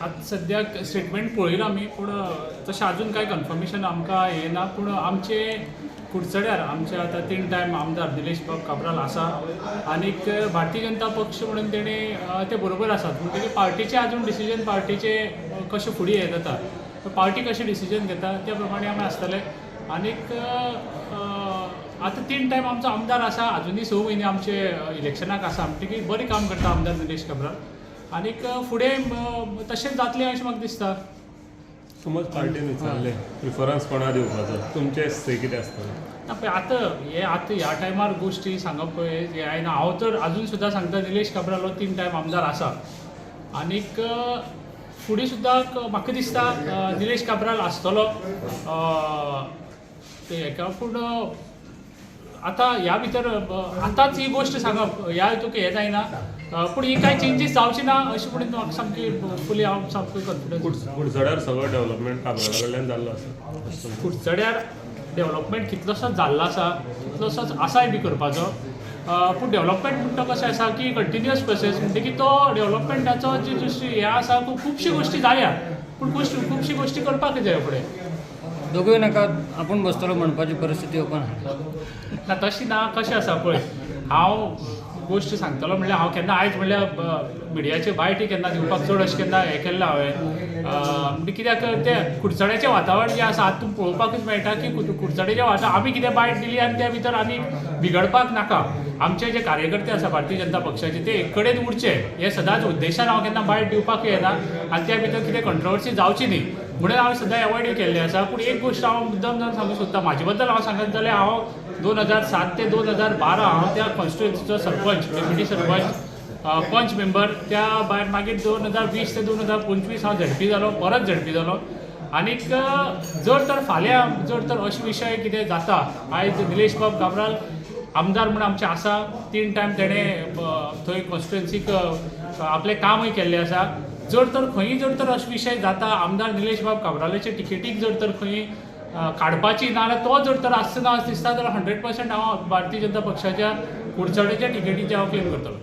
आतां सद्याक स्टेटमेंट पळयलां आमी पूण तशें आजून कांय कन्फर्मेशन आमकां येना पूण आमचे कुडचड्यार आमचे आतां 3 टायम आमदार निलेश बाब काब्राल आसा आनीक भारतीय जनता पक्ष म्हणून तेणी ते बरोबर आसात पूण तेणी पार्टीचें आजून डिसिजन पार्टीचे कशें फुडें हें जाता पार्टी कशें डिसिजन घेता त्या प्रमाणे आमी आसतले आनीक आतां 3 टायम आमचो आमदार आसा आजुनूय 6 म्हयने आमचे इलेक्शनाक आसा म्हणटकीर बरें काम करता आमदार निलेश काब्राल आनीक फुडें तशेंच जातलें अशें म्हाका दिसता. समज पार्टीन विचारलें प्रिफरन्स कोणा दिवपाचो तुमचें सै कितें आसतलें? ना पळय आतां ह्या टायमार गोश्टी सांगप पळय हें आयना हांव तर आजून सुद्दां सांगता निलेश काब्राल हो 3 टायम आमदार आसा आनीक फुडें सुद्दां म्हाका दिसता निलेश काब्राल आसतलो हेका पूण आतां ह्या भितर आतांच ही गोश्ट सांगप ह्या हितूक हें जायना पूण ही कांय चेंजीस जावची ना अशें म्हणून म्हाका सामकी फुली हांव सामको कॉन्फिडन्स. कुडचड्यार सगळो डेव्हलपमेंट काब्राला कडल्यान जाल्लो आसा. कुडचड्यार डेव्हलपमेंट कितलोसोच जाल्लो आसा कितलोसोच आसाय बी करपाचो पूण डेव्हलपमेंट म्हणटा कशें आसा की कंटिन्युअस प्रोसेस म्हणटकीर तो डेव्हलपमेंटाचो जी जशी हें आसा खुबशी गोश्टी जाल्या पूण खुबशी गोश्टी करपाक जाय फुडें. दोगूय नाका आपूण बसतलो म्हणपाची परिस्थिती ओपन ना तशी ना कशें आसा पळय हांव गोश्ट सांगतलो म्हणल्यार हांव केन्ना आयज म्हणल्यार मिडियाचे बायटी केन्ना दिवपाक चड अशें केन्ना हें केल्लें हांवें म्हणजे कित्याक तें कुडचड्याचें वातावरण जें आसा आतां पळोवपाकूच मेळटा की कुडचड्याचें वातावरण आमी कितें बायट दिली आनी त्या भितर आनी बिगडपाक नाका. आमचे जे कार्यकर्ते आसा भारतीय जनता पक्षाचे ते एक कडेन उरचे हें सदांच उद्देशान हांव केन्ना बायट दिवपाक येना आनी त्या भितर कितें कंट्रोवर्सी जावची न्ही म्हणून हांवें सदां एवॉयड केल्लें आसा. पूण एक गोश्ट हांव मुद्दम जावन सांगूंक सोदता म्हाजे बद्दल हांव सांगत जाल्यार हांव 2007 ते 2012 हांव त्या कॉन्स्टिट्युएन्सीचो सरपंच डेप्युटी सरपंच पंच मेंबर त्या भायर मागीर 2020 ते 2025 हांव झडपी जालो परत झडपी जालो आनीक जर तर फाल्यां जर तर अशे विशय कितें जाता आयज निलेश बाब काब्राल आमदार म्हूण आमचे आसा 3 टायम तेणें थंय कॉन्स्टिट्युएन्सीक आपलें कामूय केल्लें आसा जर तर खंयी जर तर अशे विशय जाता आमदार निलेश बाब काब्रालाचे टिकेटीक जर तर खंय काडपाची नाजाल्यार तो जर तर आसना दिसता जाल्यार 100% हांव भारतीय जनता पक्षाच्या कुडचड्याच्या टिकेटीचे हांव क्लेम करतलो.